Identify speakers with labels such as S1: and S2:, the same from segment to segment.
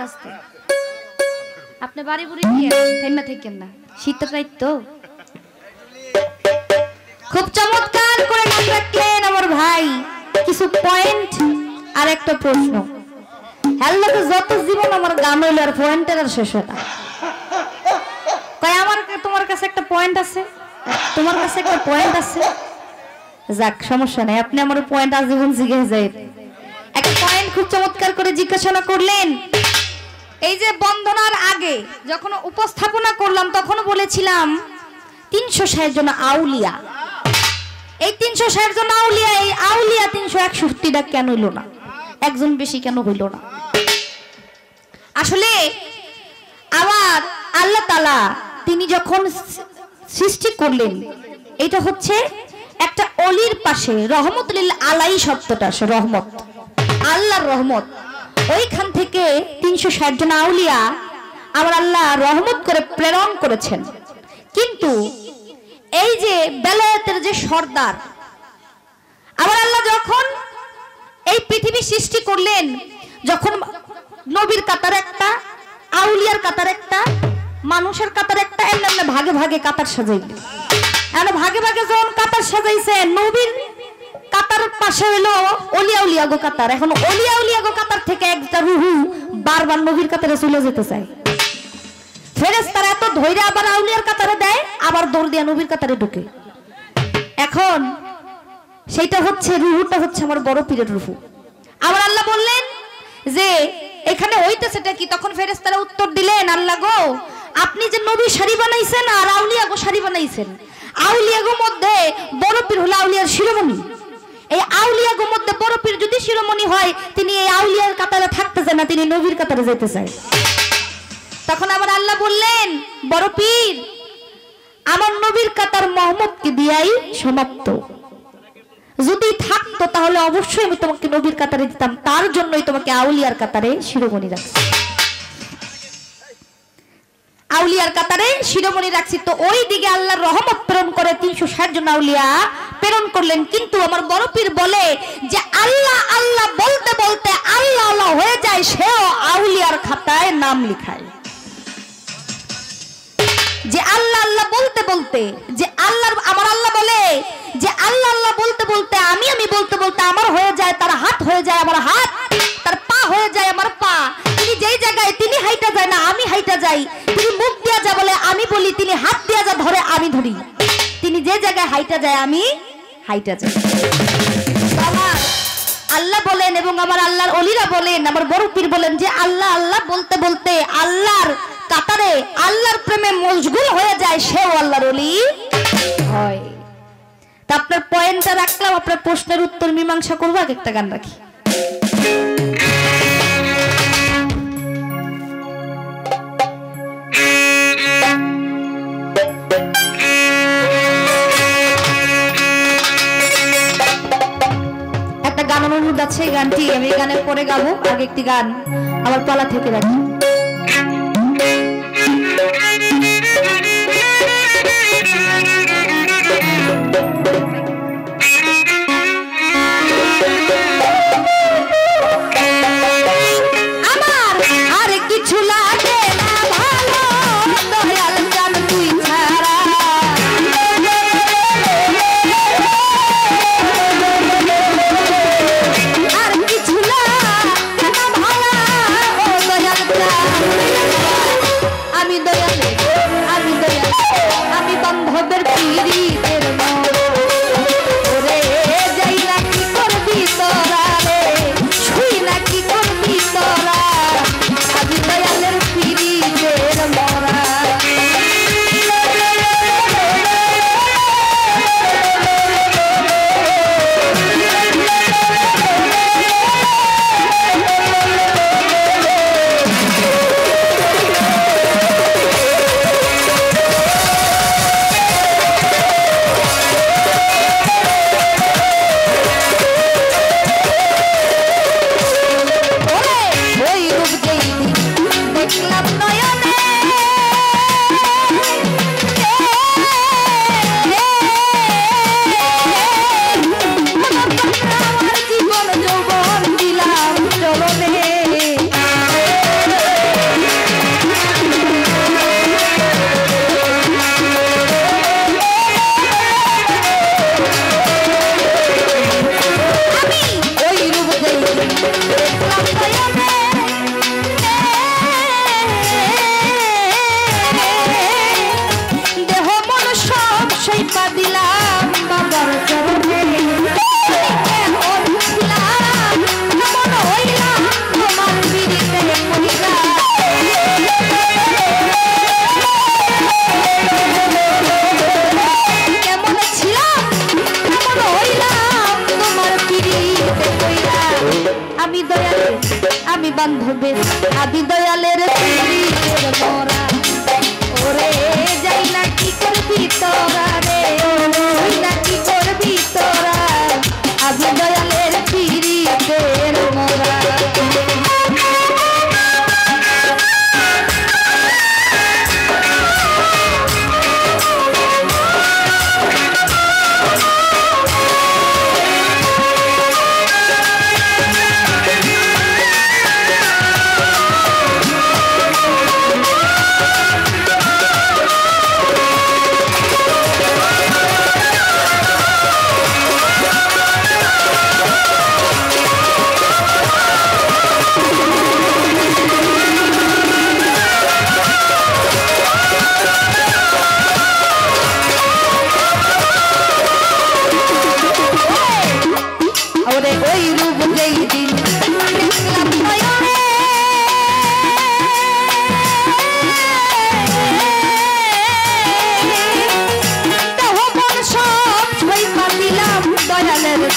S1: আস্তে আস্তে আপনি বাড়ি বুড়ি দিয়ে থেমে থাকেন না, শীতের রাত তো। খুব চমৎকার করে নাম রাখলেন আমার ভাই। কিছু পয়েন্ট আর একটা প্রশ্ন। হ্যালো তো যত জীবন আমার গান হইল আর পয়েন্টের আর শেষ হয় না। কয় আমার তোমার কাছে একটা পয়েন্ট আছে, তোমার কাছে একটা পয়েন্ট আছে। যাক সমস্যা নাই, আপনি আমার পয়েন্ট আজীবন জিজ্ঞেস যায়। একটা পয়েন্ট খুব চমৎকার করে জিজ্ঞাসা করলেন। এই যে বন্দনার আগে যখন উপস্থাপনা করলাম তখন বলেছিলাম 360 জন আউলিয়া। এই 360 জন আউলিয়া, এই আউলিয়া 361টা কেন হইল না? একজন বেশি কেন হইল না? আসলে আবার আল্লাহ তাআলা তিনি যখন সৃষ্টি করলেন, এটা হচ্ছে একটা অলির পাশে রহমতুল্লাহ আলাই শব্দটা আসে, রহমত, আল্লাহর রহমত। ওইখান থেকে 360 জন আউলিয়া আমার আল্লাহ রহমত করে প্রেরণ করেছেন। কিন্তু এই যে বেলায়েতের যে সর্দার আমার আল্লাহ যখন এই পৃথিবী সৃষ্টি করলেন, যখন নবীর কাতার একটা, আউলিয়ার কাতার একটা, মানুষের কাতার একটা, এমনি ভাগে ভাগে কাতার সাজাইলেন। এখন ভাগে ভাগে যখন কাতার সাজাইছে, নবীর কাতার পাশে হলো অলিয়া উলিয়া গো কাতার। এখন অলিয়া উলিয়া গো কাতার থেকে একটা রুহু বারবার নবীর কাতারে চলে যেতে চায়। ফেরেশতারা এত ধৈর্য আবার আউলিয়ার কাতারে দেয়, আবার দৌড় দিয়ে নবীর কাতারে ঢুকে। এখন সেইটা হচ্ছে রুহুটা হচ্ছে আমার বড় পীরের রুহু। আমার আল্লাহ বললেন যে এখানে হইতেছেটা কি? তখন ফেরেশতারা উত্তর দিলেন, আল্লাহ গো আপনি যে নবী শাড়ি বানাইছেন আর আউলিয়া গো শাড়ি বানাইছেন, আউলিয়া গো মধ্যে বড় পীর হলো আউলিয়ার শিরোমণি। এই আউলিয়া গো মধ্যে বড় পীর যদি শিরোমণি হয়, তিনি এই আউলিয়ার কাতারে থাকতে চায় না, তিনি নবীর কাতারে যেতে চায়। তখন আবার আল্লাহ বললেন, বড় পীর আমার নবীর কাতার মোহাম্মদকে দিয়াই সমাপ্ত। যদি থাকতো তাহলে অবশ্যই আমি তোমাকে নবীর কাতারে দিতাম, তার জন্যই তোমাকে আউলিয়ার কাতারে শিরোমণি রাখছি, আউলিয়ার কাতারে শিরোমণি রাখছি। তো ওই দিকে আল্লাহর রহমত প্রেরণ করে 360 জন আউলিয়া প্রেরণ করলেন। কিন্তু আমার বড় পীর বলে যে আল্লাহ আল্লাহ বলতে বলতে আল্লাহ আল্লাহ হয়ে যায়, সেও আউলিয়ার খাতায় নাম লিখায়। যে আল্লাহ আল্লাহ বলতে বলতে, যে আল্লাহর আমার আল্লাহ বলে যে আল্লাহ আল্লাহ বলতে বলতে আমি বলতে বলতে আমার হয়ে যায়, তার হাত হয়ে যায় আমার হাত, তার পা হয়ে যায় আমার পা। তিনি যেই জায়গায় তিনি হাইটা যায় না, আমি হাইটা যাই। তিনি মুখ দিয়া যা বলে আমি বলি, তিনি হাত দিয়া যা ধরে আমি ধরি। তিনি যে জায়গায় হাইটা যায় আমি হাইটা যাই। আমার আল্লাহ বলেন এবং আমার আল্লাহর ওলিরা বলেন, আমার বড় পীর বলেন যে আল্লাহ আল্লাহ বলতে বলতে আল্লাহর কাতারে আল্লাহর প্রেমে মশগুল হয়ে যায়, সেও আল্লাহর ওলি হয়। তা আপনার পয়েন্টটা রাখলাম, আপনার প্রশ্নের উত্তর মীমাংসা করবো। আগে একটা গান রাখি। একটা গান অনুরোধ আছে, এই গানটি আমি গানের পরে গাবো। আগে একটি গান আমার পালা থেকে রাখি।
S2: আর কিছু না ভালা ও দয়াল
S1: বান্ধবে আদি দয়ালের পীরের মোরা ওরে যাই না কি করবি তোরা রে ওই না কি করবি তোরা আদি দয়ালের পীরের মোরা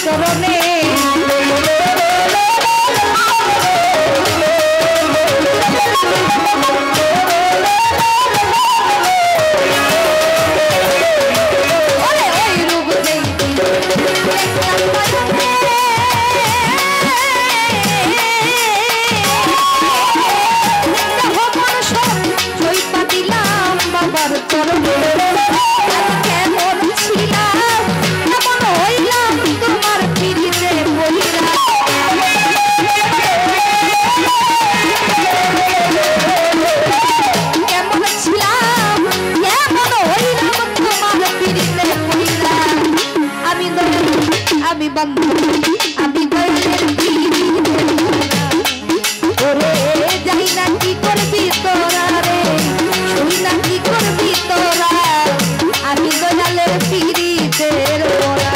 S1: চরণে আমি দয়ালের ওরে যাই না কি করবি তোরা রে শুই না কি করবি তোরা আমি দয়ালের পীরের মোরা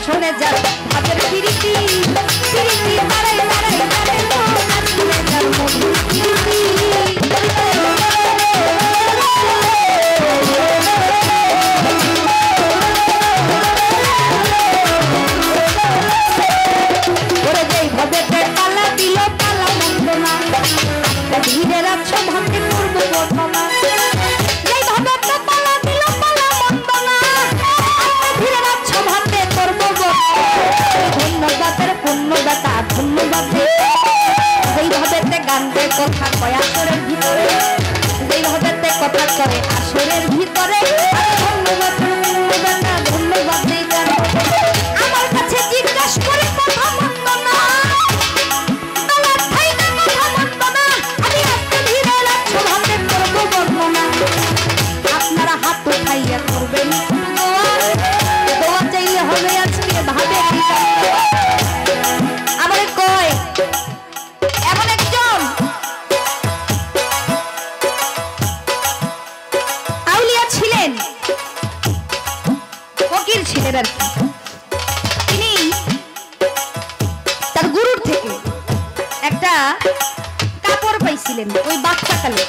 S1: শোনে যার হাতের পিরিতি পিরিতি মারাই মারাই জানে তো না শুনে যার মধুর পিরিতি ওরে যেই ভাবে পালা দিল পালা মন্দ না ধীরে রাখছো ভাবতে করবো বর্ণনা যেই ভাবে পালা দিল পালা মন্দ না ধীরে রাখছো ভাবতে করবো ধন্যবাদের পুণ্যদাতা ধন্যবাদ যেই ভাবে গান গায় কথা কয় আসরের ভিতরে যেই ভাবে কথা করে আসরের ভিতরে ধন্যবাদ পুণ্যদাতা ধন্যবাদ আমার কাছে জিজ্ঞাসা করে কথা মন্দ না আপনারা হাত উঠাইয়া করবেন দোয়া চাইলে হবে আজকে ভাবে আমারে কয় এমন একজন আউলিয়া ছিলেন ফকির ছিলেন আর কি তিনি তার গুরুর থেকে একটা কাপড় পাইছিলেন ওই বাচ্চাকালে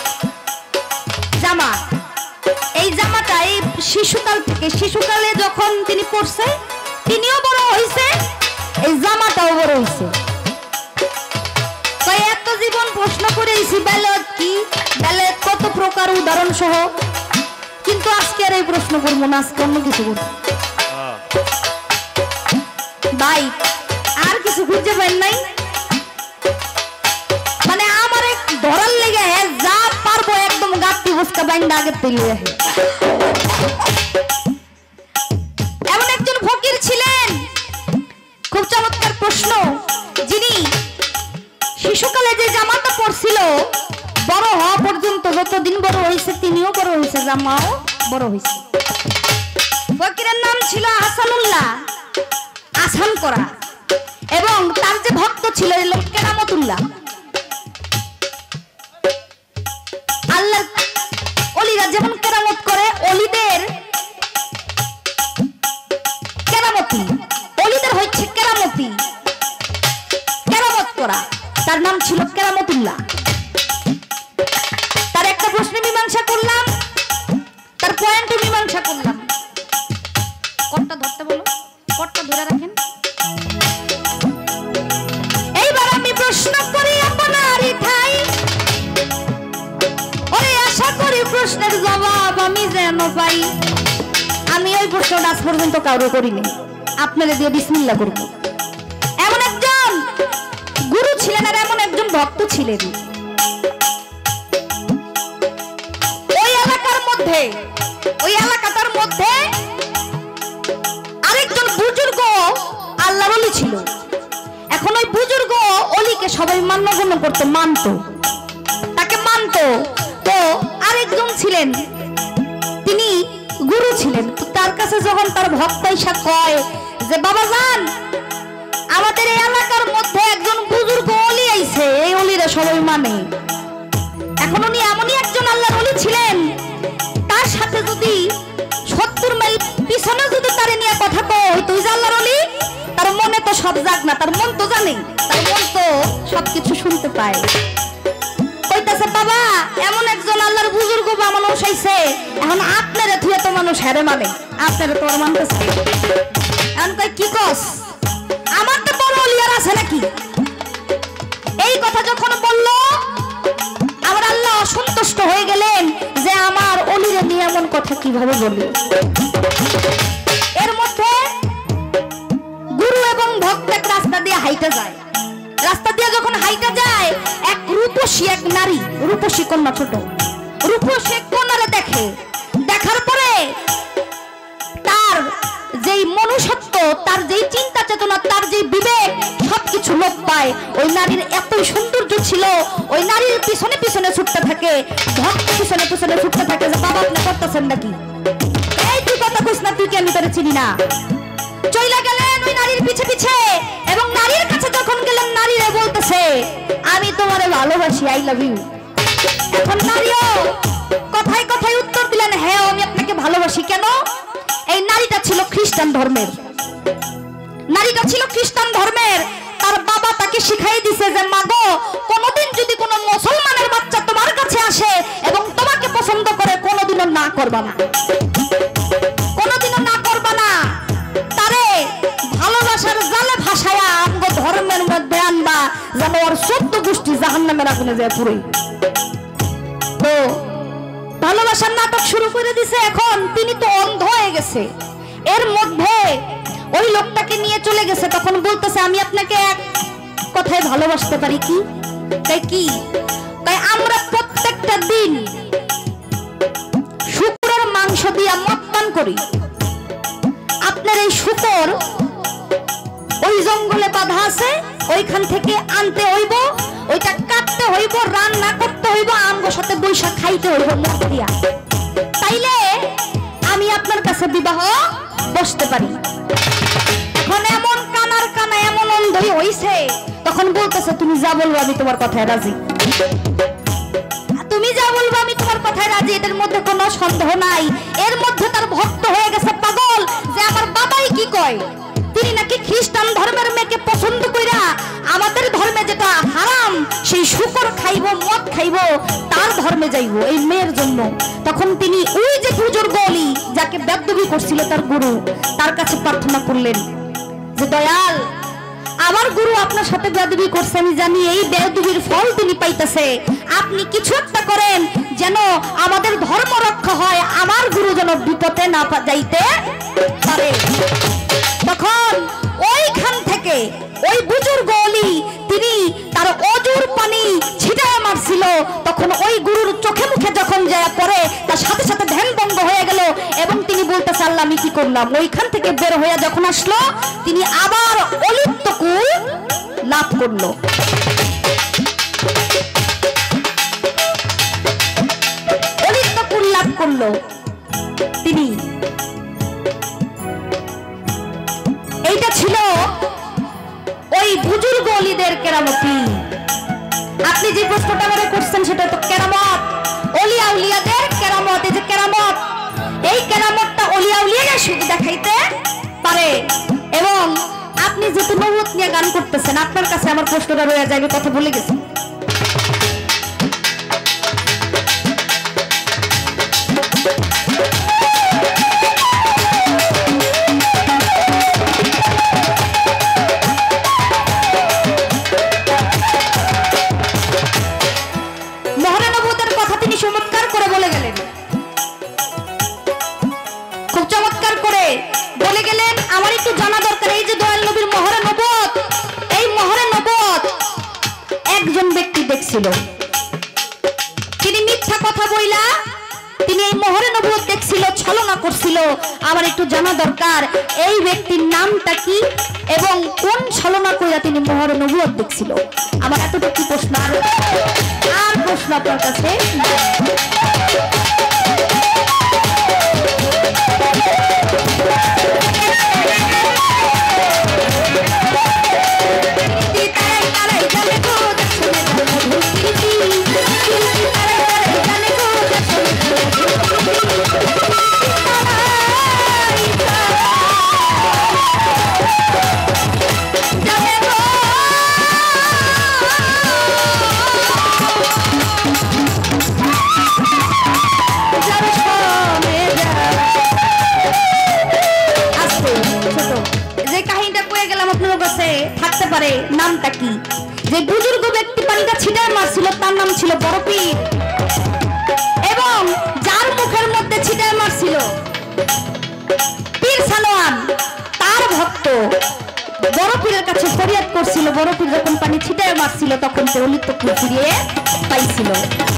S1: জামা এই জামাটা এই শিশুকাল থেকে শিশুকালে যখন তিনি পড়ছে তিনিও বড় হইছে এই জামাটাও বড় হইছে তাই এত জীবন প্রশ্ন করেছি বেলাত কি বেলাত কত প্রকার উদাহরণ সহ কিন্তু আজকে আর এই প্রশ্ন করবো না আজকে অন্য কিছু করবো ভাই আর কিছু খুঁজে পাইন নাই মানে আমার এক ধরার লেগে যা পারবো একদম গাঁতি বুসকা বাইন্দা আগে তুলে এমন একজন ফকির ছিলেন খুব চমৎকার প্রশ্ন যিনি শিশুকালে যে জামাটা পরছিল বড় হওয়া পর্যন্ত যতদিন বড় হয়েছে তিনিও বড় হয়েছে জামাও বড় হয়েছে ফকিরের নাম ছিল হাসানুল্লাহ আসান করা এবং তার যে ভক্ত ছিল কেরামতুল্লাহ আল্লাহ অলিরা যেমন কেরামত করে অলিদের কেরামতি অলিদের হচ্ছে কেরামতি কেরামত করা তার নাম ছিল কেরামতুল্লাহ তার একটা প্রশ্নে মীমাংসা করলাম তার পয়েন্টে মীমাংসা করলাম কটটা ধরতে বলো কটটা ধরে রাখেন এইবার আমি প্রশ্ন করি আপনারই ঠাই ওরে আশা করি প্রশ্নের জবাব আমি যেন পাই আমি ওই প্রশ্নটা আজ পর্যন্ত কাউরে করিনি আপনারা দিয়ে বিসমিল্লাহ করব এমন একজন গুরু ছিলেন আর এমন একজন ভক্ত ছিলেন ওই এলাকাটার মধ্যে আরেকজন বুজুর্গ আল্লাহর ওলি ছিল এখন ওই বুজুর্গ ওলিকে সবাই মান্যগণ্য করতে মানতো তাকে মানতো তো আরেকজন ছিলেন তিনি গুরু ছিলেন তো তার কাছে যখন তার ভক্ত এসে কয় যে বাবা জান আমাদের এই এলাকার মধ্যে একজন বুজুর্গ ওলি আইছে এই ওলিরা সবাই মানে এখন উনি এমনই একজন আল্লাহর ওলি ছিলেন তার সাথে যদি 70 মাইল পিছনে যদি তারে নিয়ে কথা কই তুই যে আল্লাহর ওলি তার মনে তো সব জাগ না তার মন তো জানে তার মন তো সবকিছু শুনতে পায় কইতাছে বাবা এমন একজন আল্লাহর বুজুর্গ বা মানুষ আইছে এখন আপনারে থুয়ে তো মানুষ হেরে মানে আপনারে তো আর মানতেছে এখন কই কি কস আমার তো বড় ওলিয়ার আছে নাকি এই কথা যখন বলল আমার আল্লাহ অসন্তুষ্ট হয়ে গেলেন যে আমার ওলিরে নিয়ে এমন কথা কিভাবে বলি এর মধ্যে গুরু এবং ভক্ত এক রাস্তা দিয়ে হাইটা যায় রাস্তা দিয়ে যখন হাইটা যায় এক রূপসী এক নারী রূপসী কন্যা ছোট রূপসী কন্যারে দেখে দেখার পরে তার যেই মনুষ্যত্ব তার যেই চিন্তা চেতনা তার যেই বিবেক সবকিছু লোপ পায় ওই নারীর এতই সৌন্দর্য ছিল ওই নারীর পিছনে পিছনে ছুটতে থাকে ভক্ত পিছনে পিছনে ছুটতে থাকে যে বাবা আপনি করতেছেন নাকি এই তুই কথা কইস না তুই কি আমি তোরে চিনি না চইলা গেলেন ওই নারীর পিছে পিছে এবং নারীর কাছে যখন গেলেন নারীরে বলতেছে আমি তোমারে ভালোবাসি আই লাভ ইউ এখন নারীও কথায় কথায় উত্তর দিলেন হ্যাঁ আমি আপনাকে ভালোবাসি কেন এই নারীটা ছিল খ্রিস্টান ধর্মের নারীটা ছিল খ্রিস্টান ধর্মের। তার বাবা তাকে শিখাই দিছে যে মাগো, কোনোদিন যদি কোনো মুসলমানের বাচ্চা তোমার কাছে আসে এবং তোমাকে পছন্দ করে, কোনোদিনও না করবা না, কোনোদিনও না করবা না। তারে ভালোবাসার জালে ভাসায়া আমগো ধর্মের মধ্যে আনবা, যেন ওর 14 গোষ্ঠী জাহান্নামের আগুনে যায় পুরোই। তো ভালোবাসার নাটক শুরু করে দিছে। এখন তিনি তো অন্ধ হয়ে গেছে। এর মধ্যে ওই লোকটাকে নিয়ে চলে গেছে। তখন বলতেছে আমি আপনাকে এক কথায় ভালোবাসতে পারি। কি তাই? কি তাই? আমরা প্রত্যেকটা দিন শুকরের মাংস দিয়া মদ পান করি। আপনার এই শুকর ওই জঙ্গলে বাঁধা আছে, ওইখান থেকে আনতে হইব, ওইটা কাটতে হইব, রান্না করতে হইব, আমগোর সাথে বৈশাখ খাইতে হইব মদ দিয়া। তাইলে আমি আপনার কাছে বিবাহ বসতে পারি। এখন এমন কানার কানা, এমন অন্ধই হইছে, তখন বলতেছে তুমি যা বলবো আমি তোমার কথায় রাজি, তুমি যা বলবো আমি তোমার কথায় রাজি। এদের মধ্যে কোনো সন্দেহ নাই। এর মধ্যে তার ভক্ত হয়ে গেছে পাগল, যে আমার বাবাই কি কয়, তিনি নাকি খ্রিস্টান ধর্মের মেয়েকে পছন্দ কইরা আমাদের ধর্মে যেটা হারাম সেই শুকর খাইব, মদ খাইব, তার ধর্মে যাইব এই মেয়ের জন্য। তখন তিনি ওই যে বুজুর্গ অলি যাকে বেদবি করছিল তার গুরু, তার কাছে প্রার্থনা করলেন যে দয়াল, আমার গুরু আপনার সাথে বেদবি করছে, আমি জানি এই বেদবির ফল তিনি পাইতেছে, আপনি কিছু একটা করেন যেন আমাদের ধর্ম রক্ষা হয়, আমার গুরু যেন বিপদে না যাইতে পারে। তখন ওইখান থেকে ওই বুজুর্গ অলি তিনি তার অজুর পানি ছিটায় মারছিল। তখন ওই গুরুর চোখে মুখে যখন যায় পড়ে, তার সাথে সাথে ধ্যান ভঙ্গ হয়ে গেল এবং তিনি বলতেছে আল্লাহ আমি কি করলাম। ওইখান থেকে বের হয়ে যখন আসলো, তিনি আবার অলিপ্তকুল লাভ করলো। অলিপ্তকুল লাভ করলো তিনি। এইটা ছিল ওই বুজুর্গ অলিদের কেরামতি। আপনি যে প্রশ্নটা করে করছেন সেটা তো কেরামত, অলিয়া উলিয়াদের কেরামত। এই যে কেরামত, এই কেরামতটা অলিয়া উলিয়ারা শুধু দেখাইতে পারে। এবং আপনি যেহেতু নবুয়ত নিয়ে গান করতেছেন, আপনার কাছে আমার প্রশ্নটা রয়ে যাবে, কথা বলে গেছি। চমৎকার করে বলে গেলেন, খুব চমৎকার করে বলে গেলেন। আমার একটু জানা দরকার, এই যে দয়াল নবীর মহরে নবুয়ত, এই মহরে নবুয়ত একজন ব্যক্তি দেখছিল, তিনি মিথ্যা কথা বইলা তিনি এই মহরে নবুয়ত দেখছিল, ছলনা করছিল। আমার একটু জানা দরকার এই ব্যক্তির নামটা কি এবং কোন ছলনা কইরা তিনি মহরে নবুয়ত দেখছিল। আমার এতটুকু প্রশ্ন, আর প্রশ্ন আপনার কাছে। থাকতে পারে নামটা কি? যে বুজুর্গ ব্যক্তি পানিটা ছিটায় মারছিল তার নাম ছিল বড় পীর, এবং যার মুখের মধ্যে ছিটায় মারছিল পীর সালোয়ান, তার ভক্ত বড় পীরের কাছে ফরিয়াদ করছিল। বড় পীর যখন পানি ছিটায় মারছিল তখন সে অলিপ্তকুল ফিরিয়ে পাইছিল।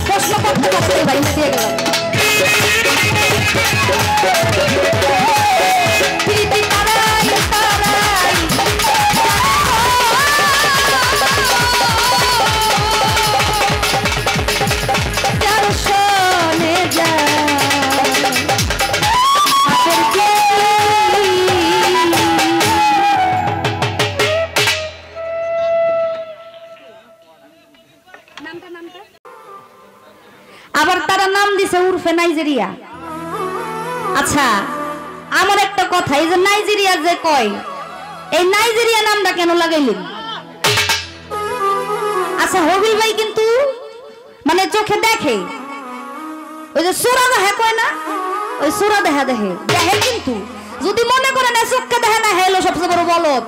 S1: প্রশ্ন করতে করতে বাইরে দিয়ে গেল। আবার তারা নাম দিছে উর্ফে নাইজেরিয়া। আচ্ছা, আমার একটা কথা, এই যে নাইজেরিয়া যে কয়, এই নাইজেরিয়া নামটা কেন লাগাইলেন? আচ্ছা হবিল ভাই কিন্তু মানে চোখে দেখে, ওই যে সুরা দেখে কয় না, ওই সুরা দেখা দেখে দেখে, কিন্তু যদি মনে করেন চোখকে দেখে না, হেলো সবচেয়ে বড় বলদ।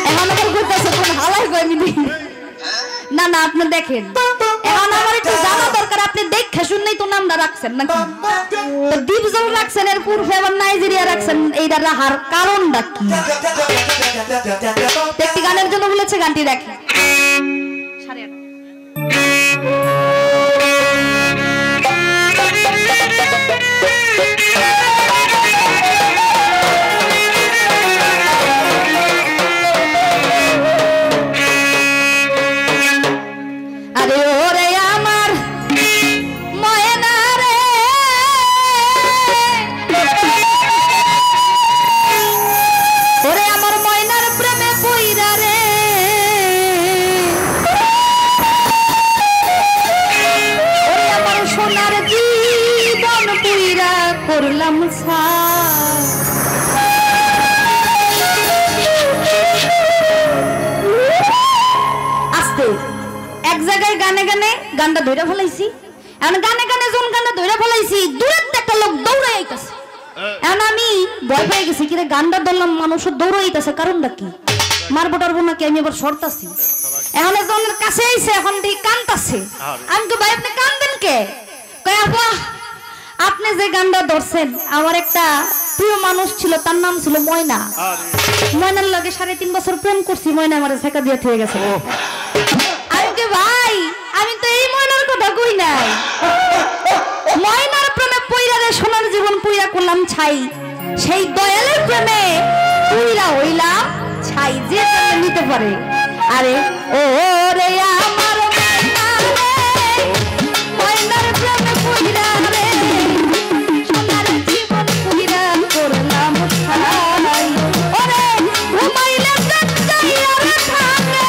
S1: এখন আবার ঘুরতেছে কোন হালাই কয়নি। না না আপনি দেখেন, এখন আমার একটু জানা দরকার, আপনি দেখে শুনলেই তো নামটা রাখছেন নাকি? তো দ্বীপজল রাখছেন, এর পূর্বে আবার নাইজেরিয়া রাখছেন, এইটা রাখার কারণটা কি? একটি গানের জন্য বলেছে, গানটি দেখেন। আরে ওরে আমার ময়না রে, ওরে আমার ময়নার প্রেমে পইরা রে, ওরে আমার সোনার জীবন পইরা করলাম ছাই। আস্তে এক জায়গায় গানে গানে গানটা ধইরা ফলাইছি, এখন গানে গানে যখন গানটা ধইরা ফলাইছি, দূরের একটা লোক দৌড়াই আইতাছে। এখন আমি ভয় পেয়ে গেছি, কিরে গানটা ধরলাম মানুষের দৌড়াই আইতাছে, কারণটা কি? মারবো টারবো নাকি? আমি এবার শর্তাছি। এখন একজনের কাছে আইছে, এখন দেখি কানতাছে। আমি তো ভাই আপনি কান্দেন কে? কয় আপা আপনি যে গানটা ধরছেন, আমার একটা প্রিয় মানুষ ছিল, তার নাম ছিল ময়না। ময়নার লগে 3.5 বছর প্রেম করছি, ময়না আমার ছেকা দিয়ে থেকে গেছে। ভাই আমি তো এই ময়নার কথা কই নাই, ময়নার প্রেমে পইরা রে সোনার জীবন পইরা করলাম ছাই, সেই দয়ালের প্রেমে পইরা হইলাম ছাই, যে প্রেমে নিতে পারে। আরে ও রে আমার ময়না রে, ময়নার প্রেমে পইরা রে সোনার জীবন পইরা করলাম ছাই, ওরে ঘুমাইলে যাইয়া রে থাকে,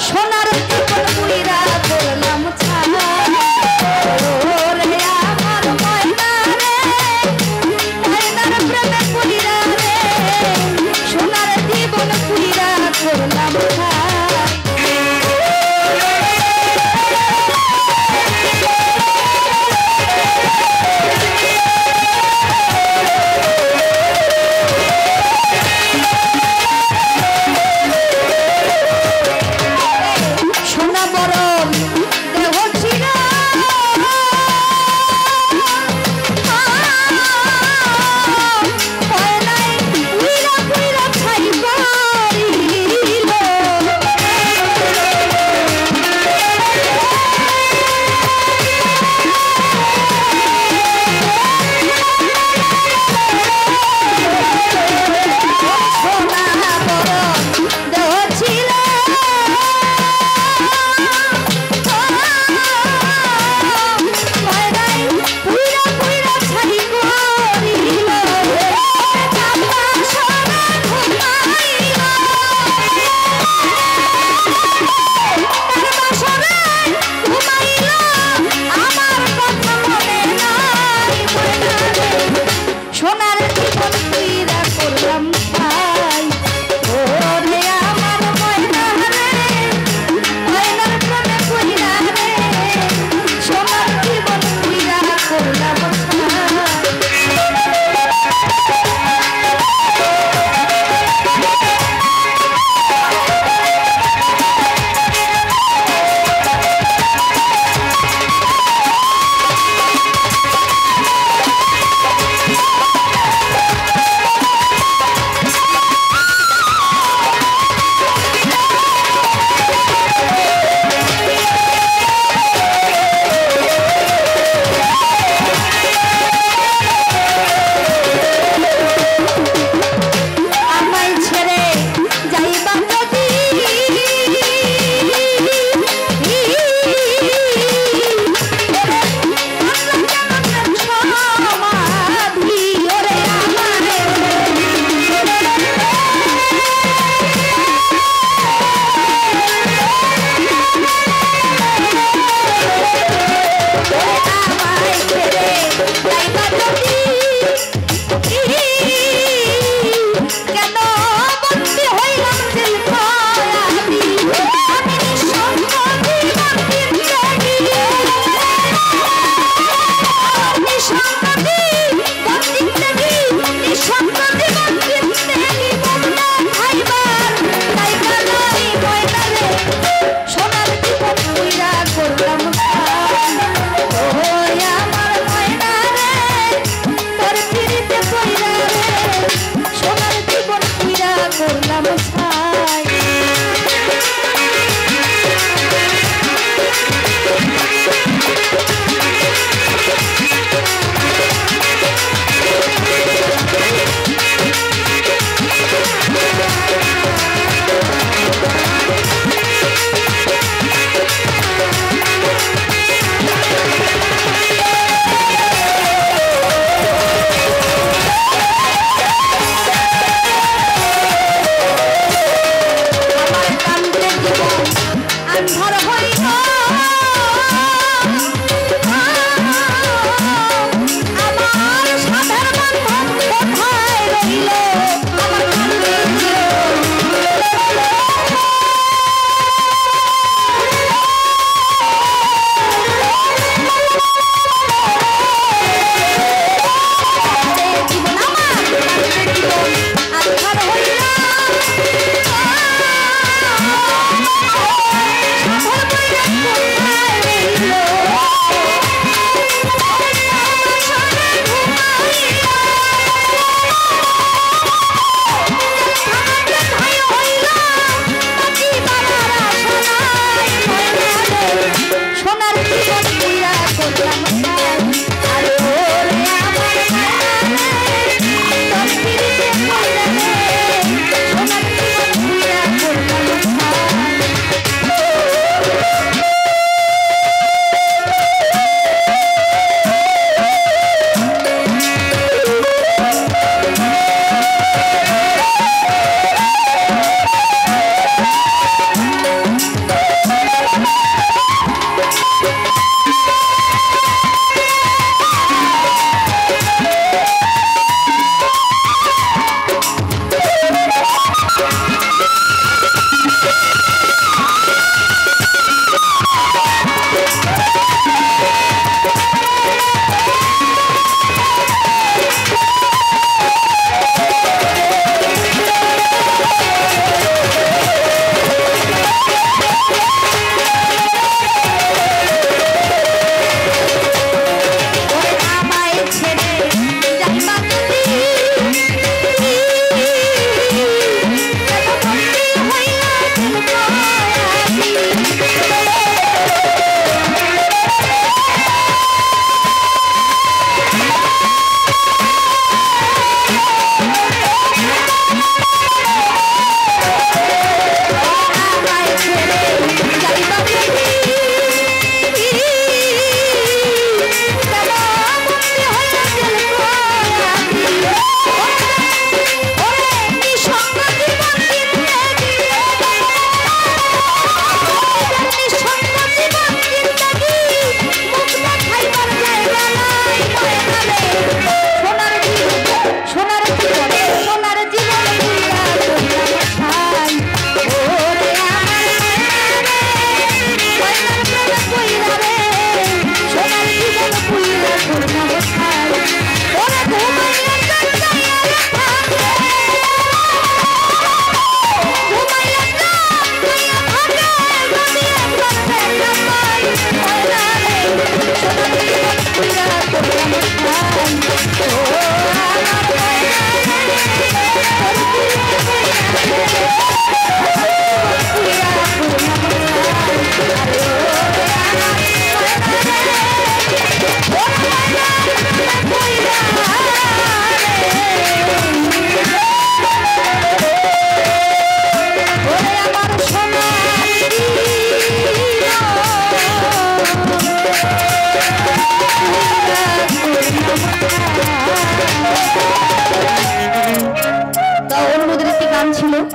S1: সোনার জীবন পুইরা করলাম ছাই, ওরে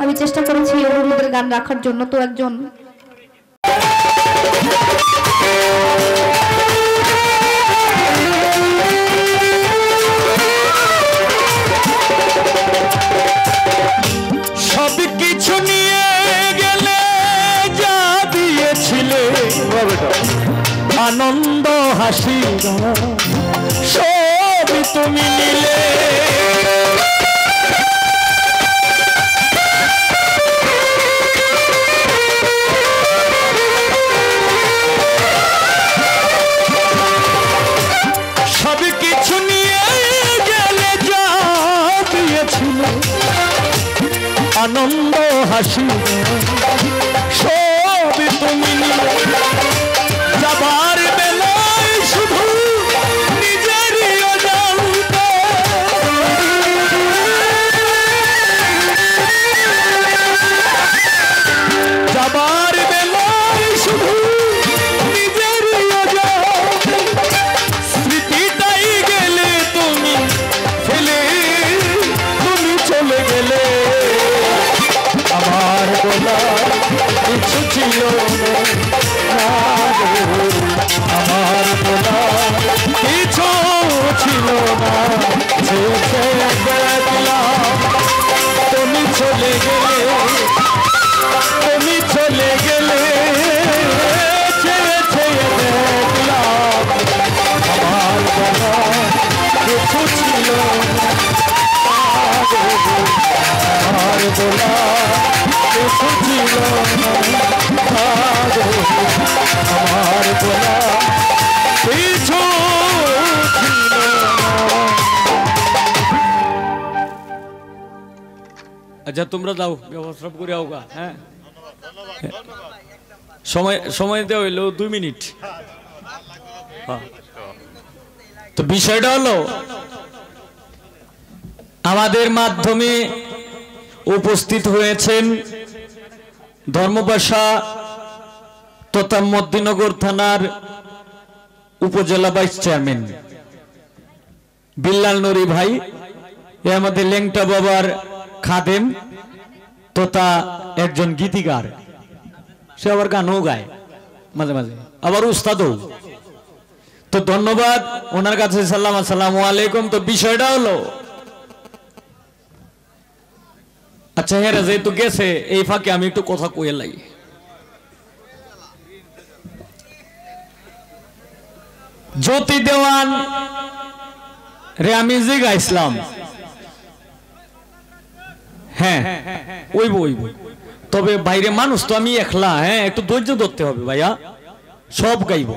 S1: আমি চেষ্টা করেছি অনুরোধের গান রাখার জন্য। তো একজন
S2: সব কিছু নিয়ে গেলে যা দিয়েছিলে আনন্দ হাসি সব তুমি নিলে। সব কিছু নিয়ে গেলে যা দিয়েছিলে আনন্দ হাসি সব তুমি নিলে। যাবার বেলায় শুধু নিজেরই অজান্তে যাবার বেলায় শুধু নিজেরই অজান্তে স্মৃতিটাই গেলে তুমি ফেলে তুমি চলে গেলে। আমার বলা কিছু ছিল না, আমার বলা কিছু ছিল না, দেখলাম তুমি চলে গেলে, তুমি চলে গেলে, ছেড়ে ছেড়ে দেখলাম আমার বলা কিছু ছিল না, আমার বলা কিছু ছিল না, আমার বলা কিছু ছিল না। আচ্ছা তোমরা যাও ব্যবস্থা করে আওগা। হ্যাঁ সময় সময় দেওয়া হইলো 2 মিনিট। তো বিষয়টা হলো আমাদের মাধ্যমে উপস্থিত হয়েছেন ধর্মপাশা তথা মধ্যনগর থানার উপজেলা ভাইস চেয়ারম্যান বিল্লাল নুরি ভাই, এ আমাদের লেংটা বাবার খাদেম তথা একজন গীতিকার, সে আবার গানও গায় মাঝে মাঝে, আবার উস্তাদও। তো ধন্যবাদ ওনার কাছে। সালাম, আসসালামু আলাইকুম। তো বিষয়টা হলো আচ্ছা হেরা যেহেতু গেছে এই ফাঁকে আমি একটু কথা কয়ে লাই। জ্যোতি দেওয়ান রে আমি জিগা ইসলাম, হ্যাঁ ওইব ওইব, তবে বাইরে মানুষ তো আমি একলা, হ্যাঁ একটু ধৈর্য ধরতে হবে ভাইয়া। সব গাইব,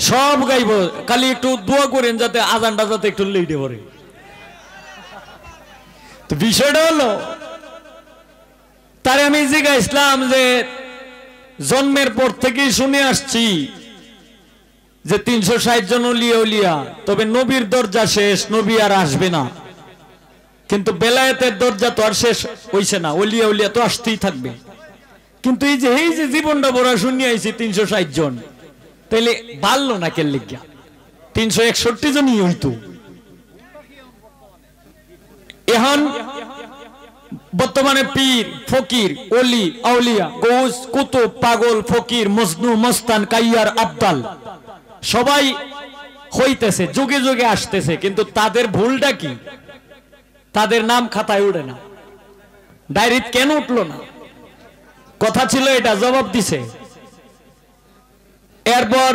S2: সব গাইব, খালি একটু দোয়া করেন যাতে আজানটা যাতে একটু লেটে পড়ে। তো বিষয়টা হলো তারে আমি জিগা ইসলাম যে জন্মের পর থেকেই শুনে আসছি যে 360 জন উলিয়া, তবে নবীর দরজা শেষ, নবী আর আসবে না, কিন্তু বেলায়েতের দরজা তো আর শেষ হইছে না, উলিয়া তো আসতেই থাকবে। কিন্তু এই যে জীবনটা বড় শুনিয়ে আইছি 360 জন, তাইলে বাড়লো না কে লিখিয়া 361 জনই হইতো। এখন বর্তমানে পীর ফকির ওলি আউলিয়া গৌস কুতুব পাগল ফকির মজনু মস্তান কাইয়ার আব্দাল সবাই হইতেছে, যুগে যুগে আসতেছে, কিন্তু তাদের ভুলটা কি? তাদের নাম খাতায় উঠে না, ডায়েরিতে কেন উঠলো না? কথা ছিল এটা, জবাব দিছে। এরপর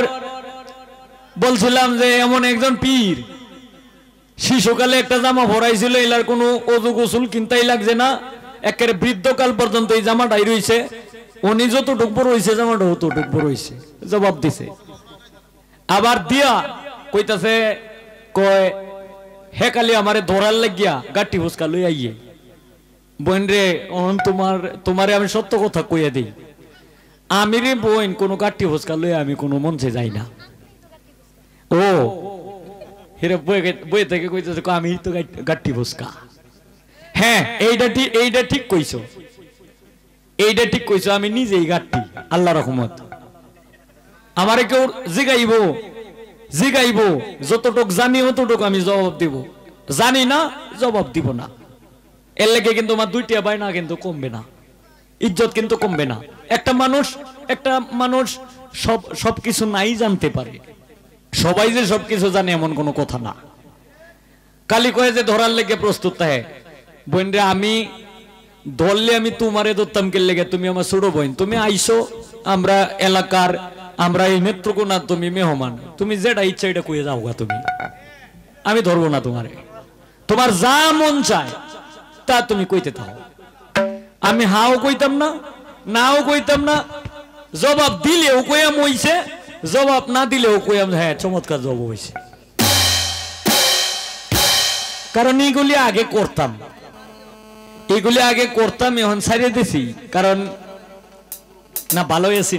S2: বলছিলাম যে এমন একজন পীর শিশুকালে একটা জামা ভরাইছিল, এলার কোনো অজু গোসল কিনতেই লাগছে না, একেবারে বৃদ্ধকাল পর্যন্ত এই জামাটাই রয়েছে, উনি যতটুক বড় হয়েছে জামাটা ততটুক বড় হয়েছে, জবাব দিছে। আবার দিয়া কইতাছে কয় হেকালি আমারে ধরার লাগিয়া গাটি ফুসকা লই আইয়ে। বোন রে তোমারে আমি সত্য কথা কইয়া দিই, আমি রে বোন কোনো গাটি ফুসকা লই আমি কোনো মঞ্চে যাই না। ও হেরে বই থেকে কইতেছে আমি তো গাটি ফুসকা। হ্যাঁ এইটা ঠিক কইছো, এইটা ঠিক কইছো, আমি নিজেই গাটি, আল্লাহ রহমত। আমারে কেউ জিগাইব যতটুক জানি অতটুক আমি জবাব দিব, জানি না জবাব দিব না। এর লেগে কিন্তু আমার 2টা বায়না কিন্তু কমবে না, ইজ্জত কিন্তু কমবে না। একটা মানুষ সবকিছু নাই জানতে পারে, সবাই যে সবকিছু জানে এমন কোনো কথা না। কালি কয়ে যে ধরার লেগে প্রস্তুত থাকে, বোন রে আমি ধরলে আমি তোমারে ধরতাম কে লেগে, তুমি আমার ছোট বোন, তুমি আইসো আমরা এলাকার, আমরা এই নেত্রকোনার তুমি মেহমান, তুমি যেটা ইচ্ছা এটা কয়ে যাও গা, তুমি আমি ধরবো না তোমারে, তোমার যা মন চায় তা তুমি কইতে থাও। আমি হাও কইতাম না, নাও কইতাম না, জবাব দিলেও কইয়াম হইছে, জবাব না দিলেও কইয়াম হ্যাঁ চমৎকার জবাব হইছে। কারণ এইগুলি আগে করতাম, এখন ছাড়িয়ে দিছি, কারণ না ভালো হয়েছি,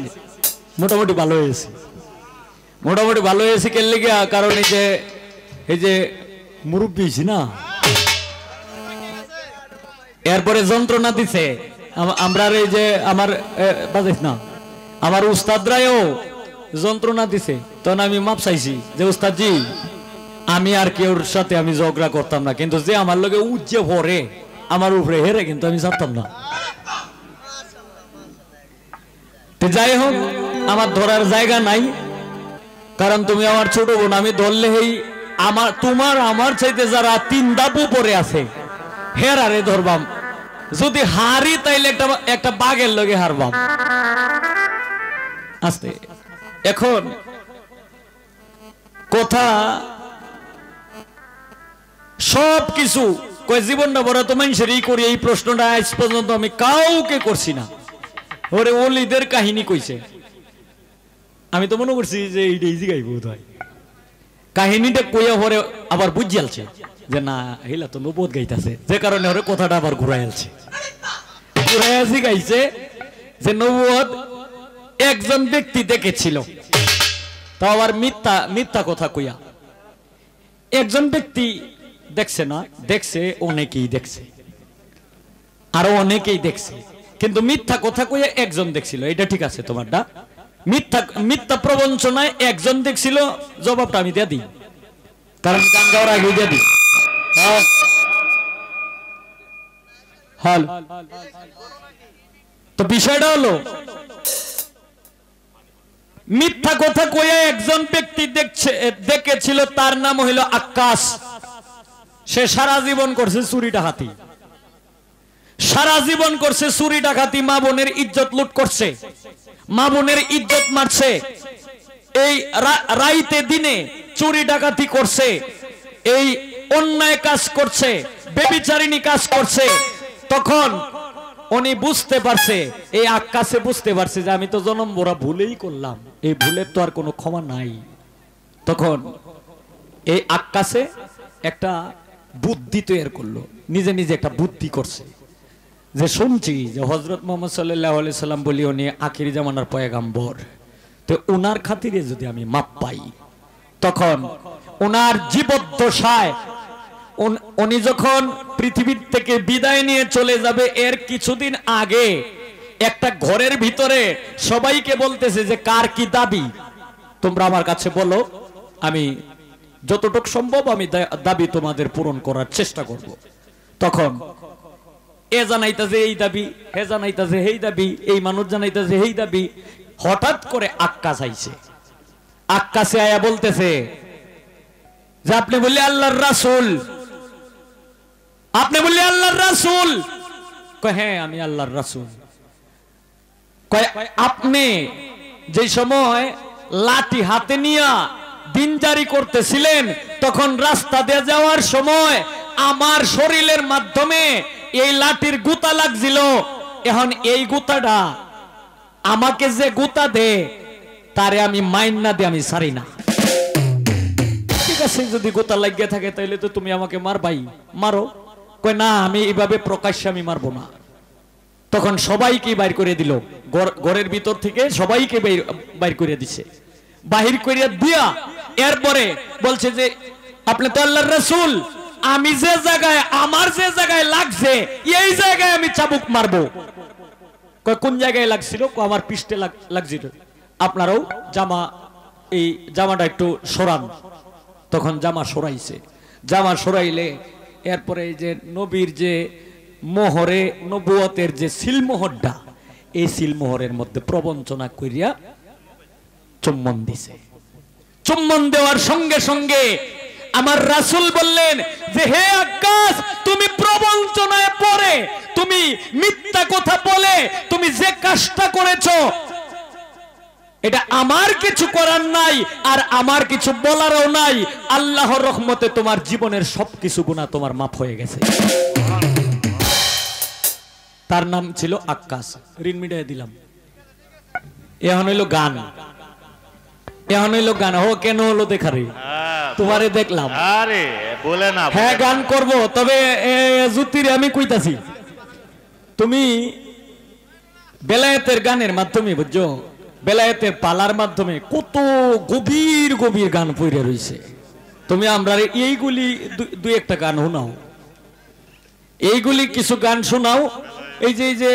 S2: মোটামুটি ভালো হয়েছি কে লেগে, কারণ এই যে মুরব্বী হয়েছি না, এরপরে যন্ত্রণা দিছে আমরা, এই যে আমার বাজাইস না, আমার উস্তাদরাও যন্ত্রণা দিছে, তখন আমি মাপ চাইছি যে উস্তাদজি আমি আর কেউর সাথে আমি ঝগড়া করতাম না, কিন্তু যে আমার লগে উজ্জে ভরে আমার উপরে হেরে কিন্তু আমি ছাড়তাম না। যাই হোক, আমার ধরার জায়গা নাই, কারণ তুমি আমার ছোট বোন, আমি ধরলে আমার চাইতে যারা 3 ধাপ উপরে আছে হেরারে ধরবাম, যদি হারি তাইলে একটা বাঘের লগে হারবাম। আস্তে এখন কথা সবকিছু কয় জীবনটা বড় তো মানুষেরই করি, এই প্রশ্নটা আজ পর্যন্ত আমি কাউকে করছি না। ওরে ওলিদের কাহিনী কইছে, আমি তো মনে করছি যে এইটা ইজি গাইব, কাহিনীটা কইয়া পরে আবার বুঝিয়ালছে যে না হিলা তো নবদ গাইতেছে, যে কারণে ওরে কথাটা আবার ঘুরাইয়ালছে, গাইছে যে নবদ একজন ব্যক্তি দেখেছিল, তাও আবার মিথ্যা কথা কইয়া। একজন ব্যক্তি দেখছে না, দেখছে অনেকেই দেখছে, আরো অনেকেই দেখছে, কিন্তু মিথ্যা কথা কইয়া একজন দেখছিল, এটা ঠিক আছে তোমারটা। মিথ্যা প্রবঞ্চনায় একজন দেখছিল, জবাবটা আমি দিয়ে দিই, কারণ গান গাওয়ার আগে দিয়ে দিই। তো বিষয়টা হলো মিথ্যা কথা কইয়া একজন ব্যক্তি দেখেছিল, তার নাম হইল আক্কাস। সে সারা জীবন করছে চুরি ডাকাতি, মা বোনের ইজ্জত লুট করছে, মা বোনের ইজ্জত মারছে, এই রাইতে দিনে চুরি ডাকাতি করছে, এই অন্যায় কাজ করছে, বেবিচারিণী কাজ করছে। তখন উনি বুঝতে পারছে, এই আক্কাসে বুঝতে পারছে যে আমি তো জনম বড় ভুলেই করলাম, এই ভুলের তো আর কোনো ক্ষমা নাই। তখন এই আক্কাসে একটা বুদ্ধি তৈরি করলো, নিজে নিজে একটা বুদ্ধি করছে যে শুনছি যে হযরত মুহাম্মদ সাল্লাল্লাহু আলাইহি সাল্লাম বলি উনি আখিরি জামানার পয়গাম্বর, তো ওনার খাতিরে যদি আমি মাপ পাই, তখন ওনার জীবদ্দশায় উনি যখন পৃথিবীর থেকে বিদায় নিয়ে চলে যাবে, এর কিছুদিন আগে একটা ঘরের ভিতরে সবাইকে বলতেছে যে কার কি দাবি তোমরা আমার কাছে বলো, আমি যতটুকু সম্ভব আমি দাবি তোমাদের পূরণ করার চেষ্টা করব। তখন এ জানাইতাছে এই দাবি, হে জানাইতাছে এই দাবি, এই মানুষ জানাইতাছে এই দাবি। হঠাৎ করে আক্কাস আইছে, আক্কাসে আয়া বলতেছে যে আপনি বললে আল্লাহর রাসূল, আপনি বললে আল্লাহর রাসূল। কয় হ্যাঁ আমি আল্লাহর রাসূল। কয় আপনি যে সময় লাঠি হাতে নিয়া দিন জারি করতেছিলেন, তখন রাস্তা দিয়ে যাওয়ার সময় আমার শরীরের মাধ্যমে এই লাঠির গুতা লাগছিল, এখন এই গুতাটা আমাকে যে গুতা দে তারে আমি মাইন না দিয়ে আমি ছাড়ি না। ঠিক আছে, যদি গুতা লাগিয়ে থাকে তাহলে তো তুমি আমাকে মারবাই, মারো। কয় না আমি এইভাবে প্রকাশ্যে আমি মারবো না। তখন সবাইকে বাইর করে দিল, ঘরের ভিতর থেকে সবাইকে বাইর করে দিছে। বাহির করে দিয়া এরপরে বলছে যে আপনি তো আল্লাহর রাসূল, আমি যে জায়গায় আমার যে জায়গায় লাগছে এই জায়গায় আমি চাবুক মারবো। কয় কোন জায়গায় লাগছিল? আমার পৃষ্ঠে লাগছিল। আপনারাও জামা, এই জামাটা একটু সরান। তখন জামা সরাইছে, জামা সরাইলে এরপরে এই যে নবীর যে মোহরে নবুয়তের যে সিলমোহরটা, এই সিলমোহরের মধ্যে প্রবঞ্চনা করিয়া চুম্বন দিছে। চুম্বন দেওয়ার সঙ্গে সঙ্গে আমার রাসূল বললেন যে হে আক্কাস, তুমি প্রবঞ্চনায় পড়ে, তুমি মিথ্যা কথা বলে তুমি যে কাজটা করেছো, এটা আমার কিছু করার নাই আর আমার কিছু বলারও নাই। আল্লাহর রহমতে তোমার জীবনের সবকিছু গুনাহ তোমার মাফ হয়ে গেছে। তার নাম ছিল আক্কাস। ঋণ মিটাই দিলাম। এখন হইল গান, এখন হইল গান। ও কেন হলো দেখারে তোমারে দেখলাম।
S3: আরে বলে না,
S2: হ্যাঁ গান করব, তবে জুতিরে আমি কইতাছি, তুমি বেলায়েতের গানের মাধ্যমে বুঝছো, বেলায়েতের পালার মাধ্যমে কত গভীর গভীর গান পড়ে রয়েছে। তুমি আমরা এইগুলি দুই একটা গান শোনাও, এইগুলি কিছু গান শোনাও। এই যে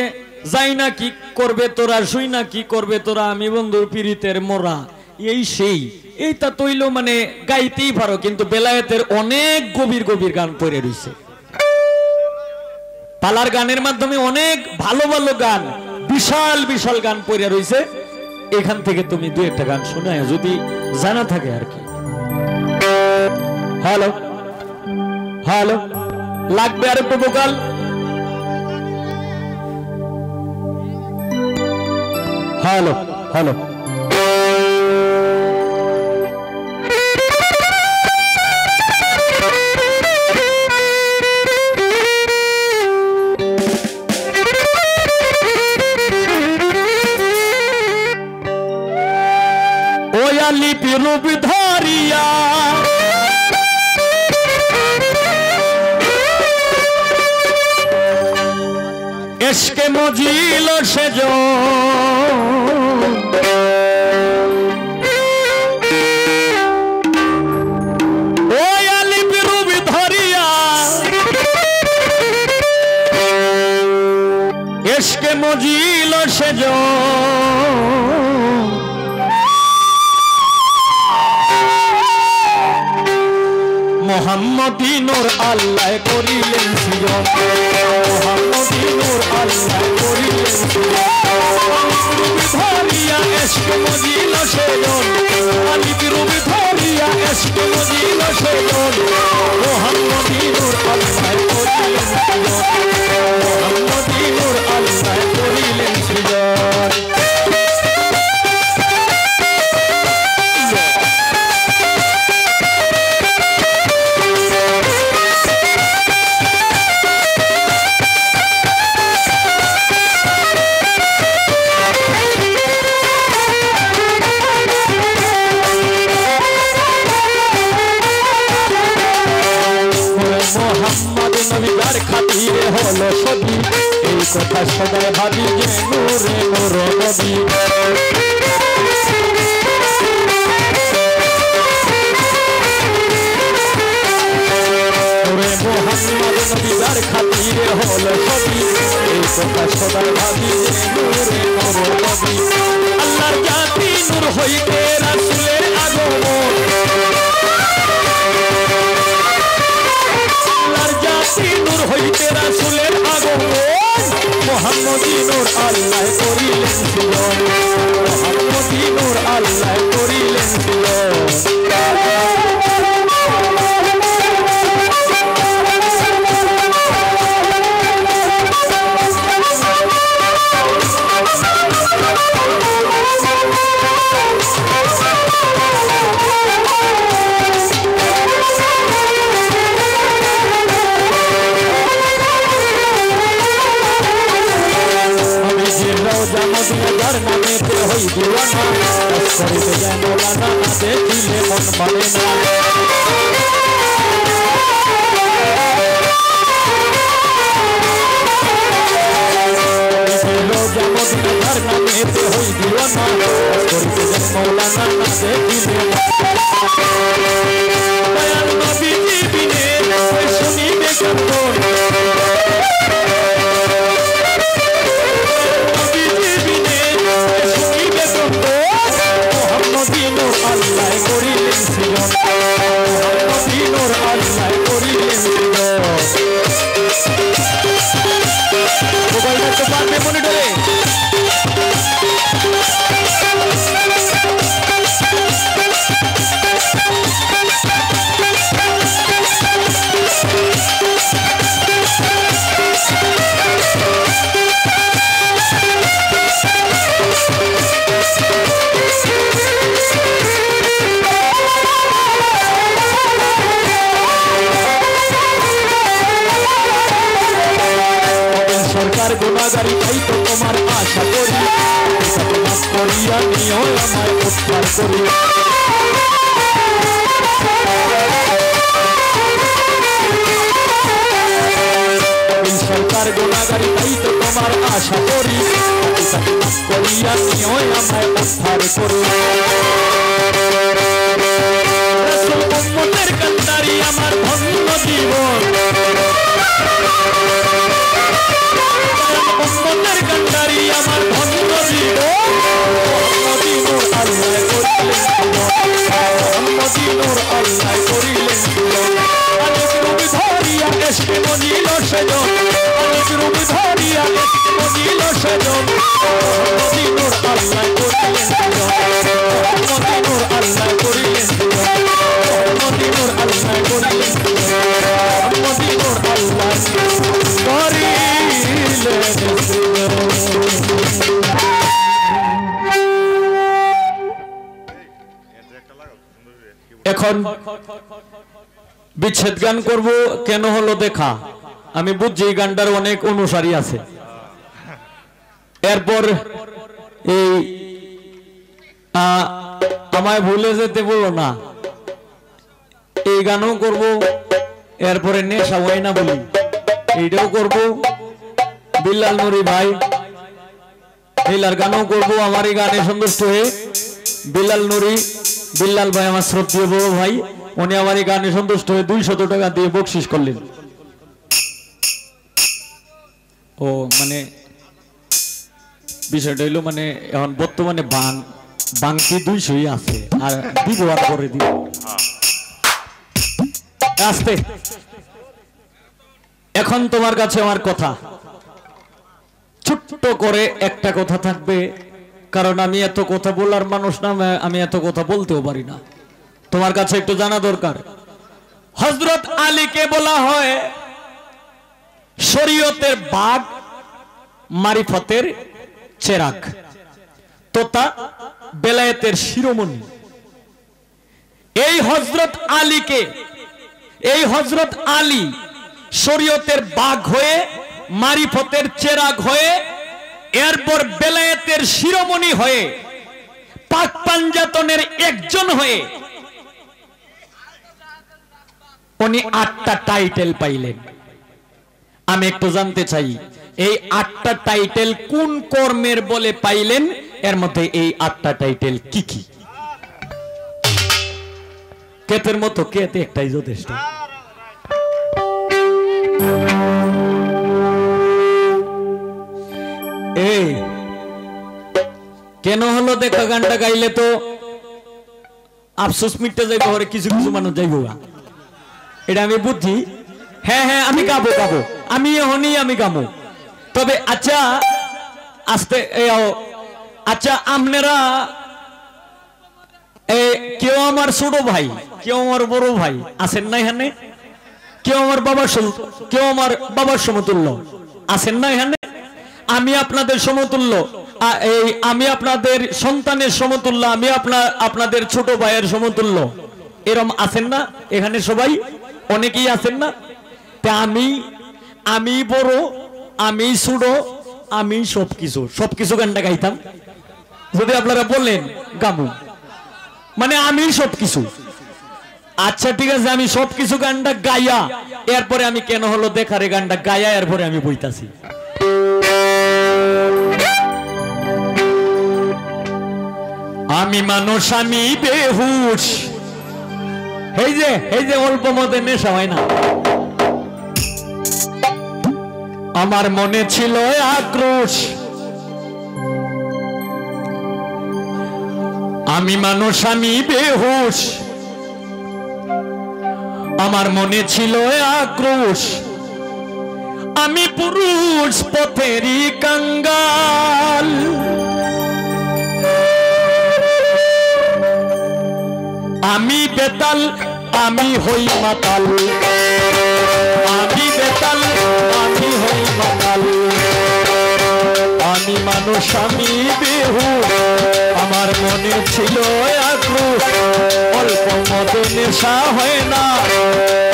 S2: যাই না কি করবে তোরা, শুই না কি করবে তোরা, আমি বন্ধুর পীড়িতের মোরা, এই সেই এইটা তৈল মানে গাইতেই পারো, কিন্তু বেলায়েতের অনেক গভীর গভীর গান পড়ে রয়েছে। পালার গানের মাধ্যমে অনেক ভালো ভালো গান, বিশাল বিশাল গান পড়ে রয়েছে। এখান থেকে তুমি দুই একটা গান শোনায় যদি জানা থাকে আর কি। হ্যালো হ্যালো, লাগবে আর একটু ভোকাল। হ্যালো হ্যালো, লিপি রূপ ধরিয়া এসকে মজিল সেজ, ওই লিপি রূপ ধরিয়া এসকে মজিল সেজ, মোহাম্মদী নূর আল্লাহ করিলেন সৃজন, মোহাম্মদী নূর আল্লাহ করিলেন সৃজন, ধরিয়া এসক মজিল সেজন, আলিপ রূপ ধরিয়া এসক মজিল সেজন, মোহাম্মদী নূর আল্লাহ করিলেন সৃজন, মোহাম্মদী নূর আল্লাহ করিলেন সৃজন। মোহাম্মদ নবীর খাতিরে হলো সবই, এই কথা সবাই ভাবি যে নূরে নূর নবী। মোহাম্মদ নবীর খাতিরে হলো সবই, এই কথা সবাই ভাবি যে নূরে নূর নবী। আল্লাহর জাতি নূর হইতে রাসূলের আগমন, নূর হইতে রাসূলের আগমন, মোহাম্মদী নূর আল্লাহ করিলেন সৃজন, মোহাম্মদী নূর আল্লাহ করিলেন সৃজন। নামেতে হই দিওয়ানা, করিতে যায় মৌলানা, না দেখিলে মন মানে না। রোজা মদিনার নামেতে হই দিওয়ানা, করিতে যায় মৌলানা, না দেখিলে দয়াল নবীজি বিনে শুনিবে কেমন, মোহাম্মদী নূর আল্লাহ করিলেন সৃজন, মোহাম্মদী নূর আল্লাহ করিলেন সৃজন। গুণাগারি তাই তো তোমার আশা করি মাফ করিয়া নিও আমায় উদ্ধার করি সরকার গুণাগারি তাই তো তোমার আশা করি মাফ করিয়া নিও আমায় উদ্ধার করি উম্মতের কান্ডারি আমার ধন্য জীবন উম্মতের কান্ডারি আমার ধন্য জীবন মদিনুর আল্লাহ করিলেন মদিনুর আল্লাহ করিলেন অনেক রূপ ধরিয়া এসকে মজিল সেজন অনেক রূপ ধরিয়া এসকে মজিল সেজন মদিনুর আল্লাহ করিলেন মদিনুর আল্লাহ করিলেন মদিনুর আল্লাহ করিলেন মদিনুর আল্লাহ এখন বিচ্ছেদ গান করব কেন হলো দেখা আমি বুঝছি এই গানটার অনেক অনুসারী আছে এরপর এই আমায় ভুলে যেতে বলো না এই গানও করব এরপরে নেশা হয় না বলি এইটাও করব বিল্লাল নুরি ভাই এইলার গানও করব আমার এই গানে সন্তুষ্ট হয়ে বিল্লাল নুরি বিল্লাল ভাই আমার শ্রদ্ধেয় বড় ভাই উনি আমার এই গানে সন্তুষ্ট হয়ে 200 টাকা দিয়ে বকশিশ করলেন ও মানে বিষয়টা হইলো মানে এখন বর্তমানে বাংতি 200ই আছে আর ব্যবহার করে দিব আস্তে এখন তোমার কাছে আমার কথা ছোট্ট করে একটা কথা থাকবে কারণ আমি এত কথা বলার মানুষ না আমি এত কথা বলতেও পারি না তোমার কাছে একটু জানা দরকার হযরত আলীকে বলা হয় শরীয়তের বাগ মারিফতের চেরাগ তোতা বেলায়েতের শিরোমণি এই হযরত আলী শরীয়তের বাগ হয়ে মারিফতের চেরাগ হয়ে এরপর বেলায়েতের শিরোমণি হয়ে পাক পাঞ্জাতনের একজন হয়ে উনি 8টা টাইটেল পাইলেন আমি একটু জানতে চাই এই 8টা টাইটেল কোন কর্মের বলে পাইলেন এর মধ্যে এই 8টা টাইটেল কি কি কেতের মতো কেতে একটাই যথেষ্ট এই কেন হলো দেখা গানটা গাইলে তো আফসোস মিটতে যাইব ঘরে কিছু কিছু মানুষ যাইব এটা আমি বুঝি হ্যাঁ হ্যাঁ আমি গাবো আমি এখনই আমি গাবো তবে আচ্ছা আস্তে আচ্ছা আপনারা কেউ আমার ছোট ভাই কেউ আমার বড় ভাই আছেন না এখানে কেউ আমার বাবার সমতুল্য আছেন না এখানে আমি আপনাদের সমতুল্য আমি আপনাদের সন্তানের সমতুল্য আমি আপনাদের ছোট ভাইয়ের সমতুল্য এরকম আছেন না এখানে সবাই অনেকেই আছেন না তা আমি বড় আমি ছোট আমি সবকিছু গানটা গাইতাম যদি আপনারা বলেন গামু মানে আমি সবকিছু আচ্ছা ঠিক আছে আমি সবকিছু গানটা গাইয়া এরপরে আমি কেন হলো দেখারে গানটা গাইয়া এরপরে আমি বইতাছি আমি মানুষ আমি বেহুশ এই যে অল্প মধ্যে নেশা হয় না আমার মনে ছিল আক্রোশ আমি মানুষ আমি বেহুশ আমার মনে ছিল আক্রোশ আমি পুরুষ পথেরই কাঙ্গাল আমি বেতাল আমি হই মাতাল আমি বেতাল আমি হই মাতাল আমি মানুষ আমি বেহুশ আমার মনে ছিল আক্রোশ অল্প মদে নেশা হয় না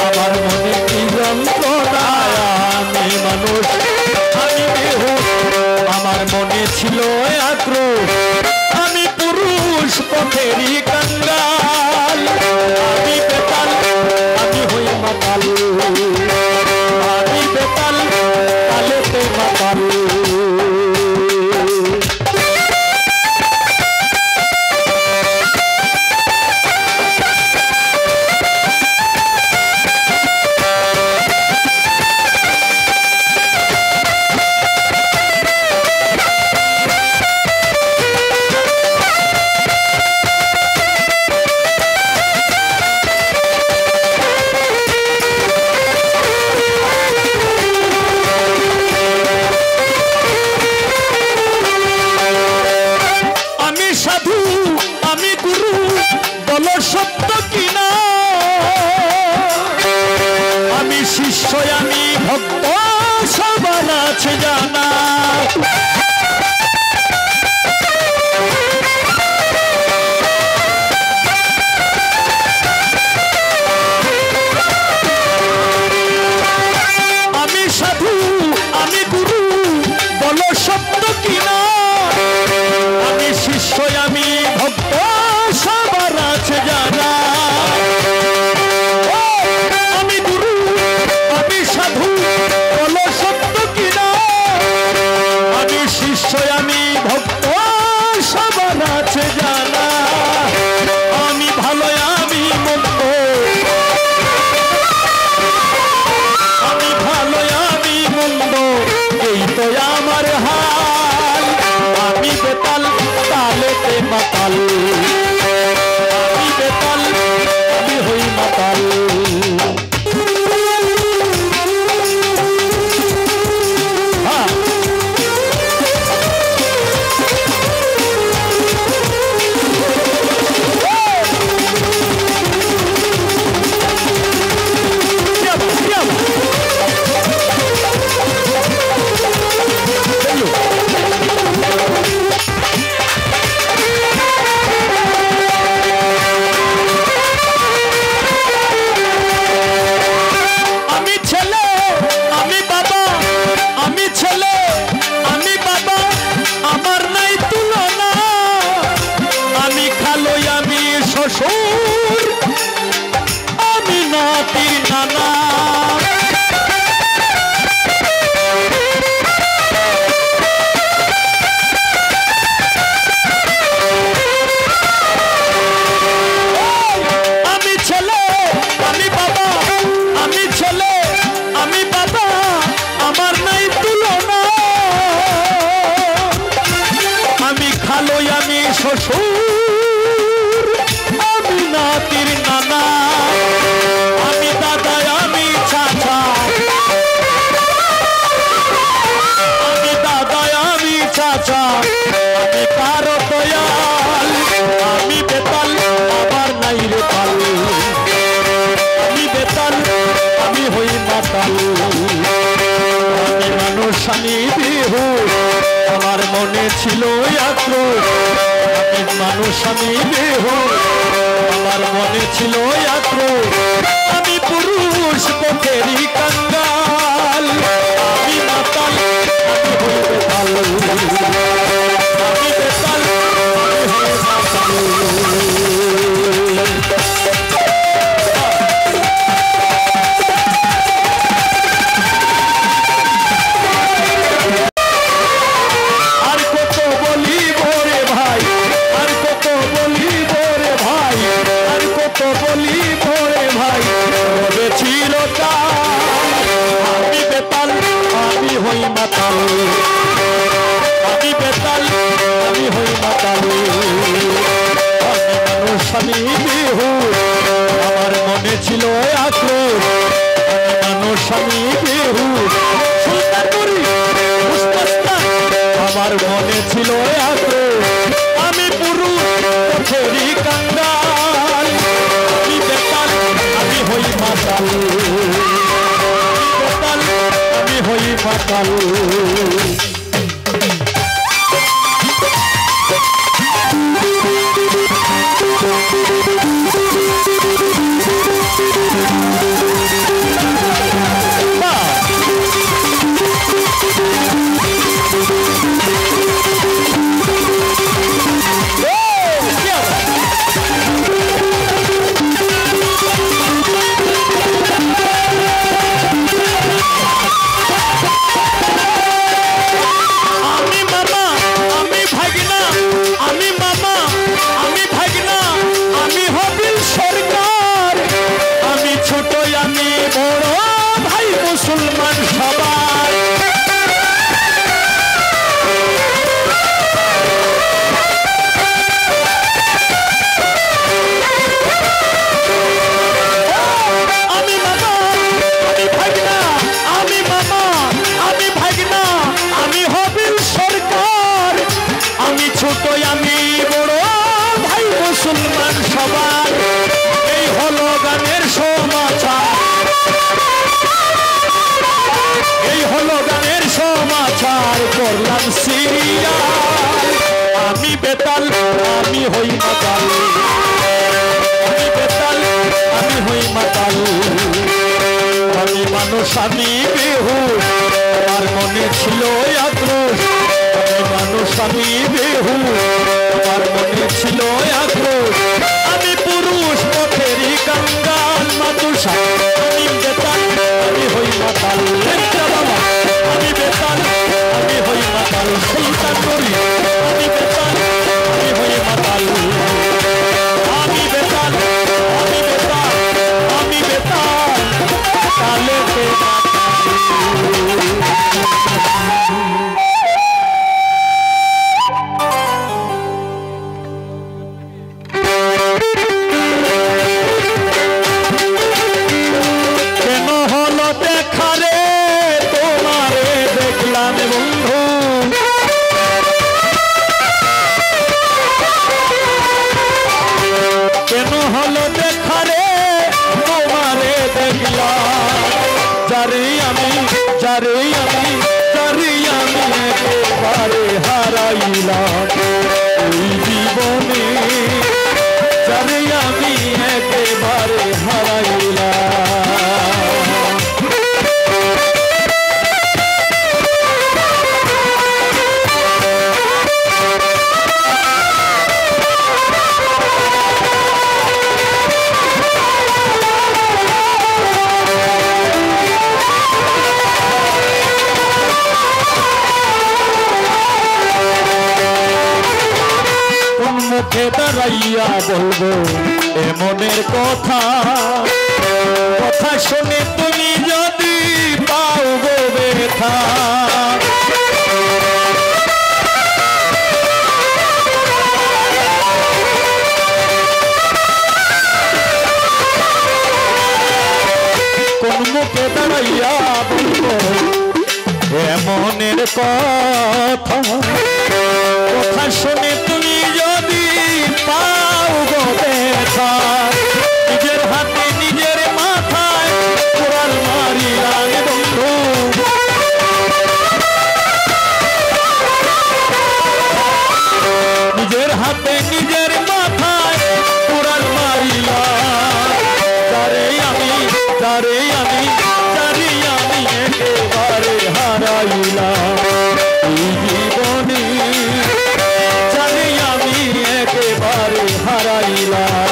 S2: আমার মনে কি যন্ত্রণা আমি মানুষ আমি বেহুশ ছিল আক্রোশ আমি পুরুষ পথেরই কাঙ্গাল আমি বেতাল আমি হই মাতাল আমি বেতাল তালেতে মাতাল সত্য কিনা আমি শিষ্য আমি ভক্ত সবার আছে জানা আমি সাধু আমি গুরু বলো সত্য কিনা আমি শিষ্য আমি ভক্ত সবার আছে জানা আমি গুরু আমি সাধু বলো সত্য কিনা আমি শিষ্য আমি ভক্ত সবার আছে জানা আমি ভালো আমি মন্দ আমি ভালো আমি মন্দ এই তো আমার হাল আমি বেতাল তালেতে মাতাল আমি নাতি নানা আমি ছেলে আমি বাবা আমি ছেলে আমি বাবা আমার নাই তুলনা আমি খালো আমি শ্বশুর নাতির নানা আমি দাদা আমি চাচা আমি দাদা আমি চাচা আমি কারো দয়াল আমি বেতাল আবার নাই রে পাল আমি বেতাল আমি হই মাতাল আমি মানুষ আমি বিহু আমার মনে ছিল আক্রোশ আমি মানুষ আমি বিহু আমার মনে ছিল আক্রোশ আমি পুরুষ পথেরই কাঙ্গাল আমি মাতাল আমি হই বেতাল আমি বেতাল আমি হই মাতাল আর কত বলিব রে ভাই আর কত বলিব রে ভাই আর কত বলিব রে ভাই রবে চিরকাল আমি বেতাল আমি হই মাতাল আমি বেতাল আমি হই মাতাল আমি মানুষ আমি বিহু আমার মনে ছিল আক্রোশ আমি মানুষ আমি বিহু সুলতানপুরি আমার মনে ছিল আক্রোশ আমি পুরুষ পথেরই কাঙ্গাল আমি বেতাল আমি হই মাতাল আমি বেতাল আমি হই মাতাল তো আমি বড় ভাই মুসলমান সবার এই হলো গানের সমাচার এই হলো গানের সমাচার করলাম সিরিয়াল আমি বেতাল আমি হই মাতাল আমি বেতাল আমি হই মাতাল আমি মানুষ আমি বেহুশ আমার মনে ছিল আক্রোশ আমি মানুষ আমি বেহুশ আমার মনে ছিল আক্রোশ আমি পুরুষ পথেরই কাঙ্গাল মাতুষা আমি বেতাল আমি হই মাতাল বাবা আমি বেতাল আমি হই মাতাল সুলতান করি আমি বেতাল আমি হই মাতাল আমি বেতাল আমি বেতাল আমি বেতাল কালেতে কেন হলো দেখা রে তোমারে দেখলাম বন্ধু কেন হলো দেখা রে তোমারে দেখলাম যারে আমি একেবারে হারাইলাম এই জীবনে যারে আমি একেবারে হারাইলাম মুখে দাঁড়াইয়া বলবো এমনের কথা কথা শুনে তুমি যদি পাও গো ব্যথা কোন মুখে দাঁড়াইয়া বলবো এমনের কথা কথা শুনে তুমি যদি পাও গো ব্যথা নিজের হাতে নিজের মাথায় কোরাল মারিলাম বন্ধু নিজের হাতে নিজের মাথায় কোরাল মারিলাম যারে আমি একেবারে হারাইলাম এই জীবনে জানি আমি একেবারে হারাইলাম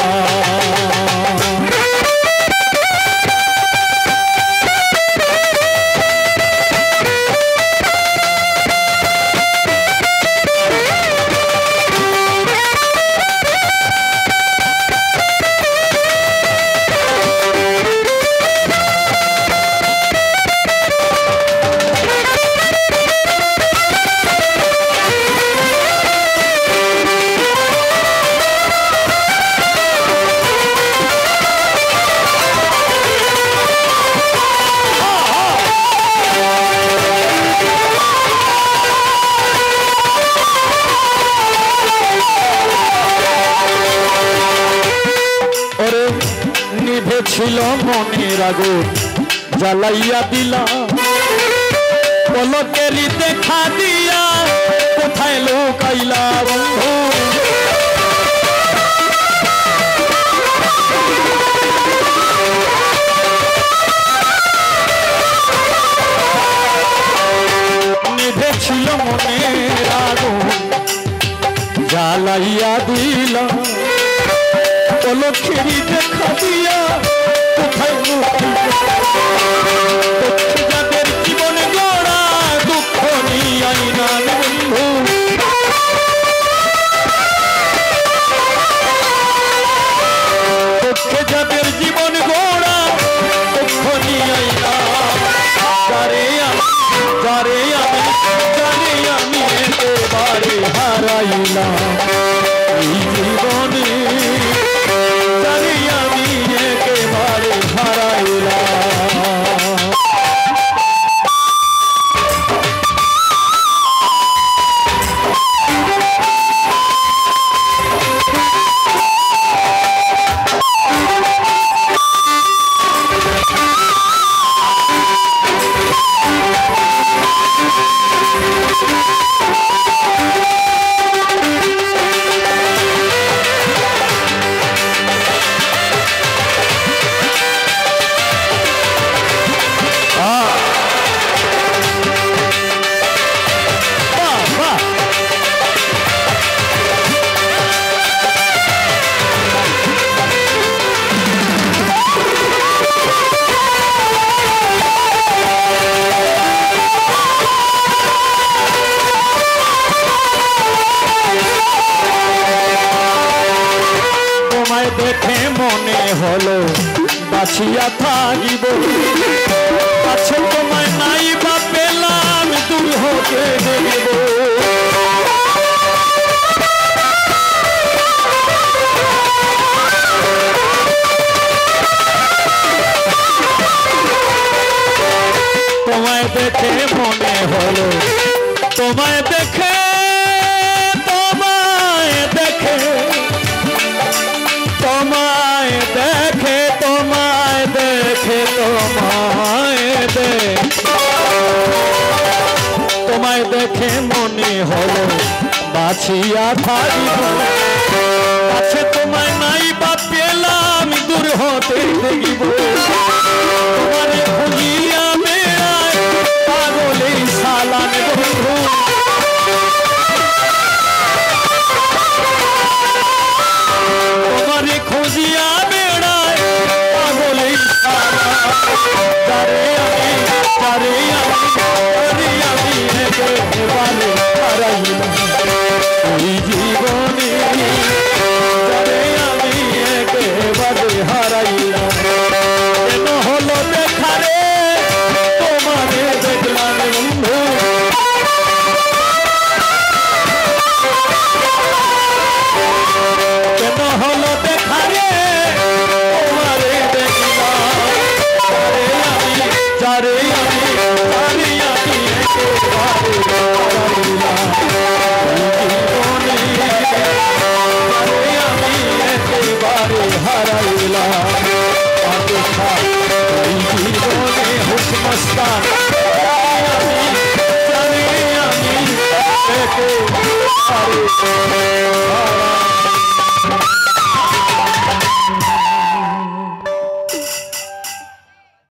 S2: ছিল মনের আগুন জ্বালাইয়া দিলাম পলকেরই দেখা দিয়া কোথায় লুকাইলা বন্ধু নিভেছিল মনের আগুন জ্বালাইয়া দিলাম পলকেরই দেখা দিয়া কোথায় যাদের জীবনে গড়া দুঃখ নিয়াই না বন্ধু যাদের জীবন গড়া দুঃখ নিয়াই না যারে আমি একেবারে হারাইলাম এই জীবনে আমি একেবারে হারাইলাম দেখে মনে হলো বাঁচিয়া থাকিব কাছে তোমায় নাই বা পেলাম দূর হতে দেব তোমায় দেখে মনে হলো তোমায় দেখে তোমায় দেখে তোমায় দেখে তোমায় দেখে তোমায় দেখে মনে হলো বাঁচিয়া থাকিব কাছে তোমায় নাই বা পেলাম দূর হতে দেখিব তোমারে খুঁজিয়া বেড়ায় পাগলে সালান বন্ধু তোমারে খুঁজিয়া বেড়ায় পাগলে তারে আমি একেবারে হারাইলাম এই জীবনে তারে আমি একেবারে হারাইলাম কেন হলো দেখারে তোমারে দেখলাম বন্ধু কেন হলো দেখারে তোমারে দেখলাম যারে আমি একেবারে হারাইলাম জীবনে হুসমস্তান আমি একেবারে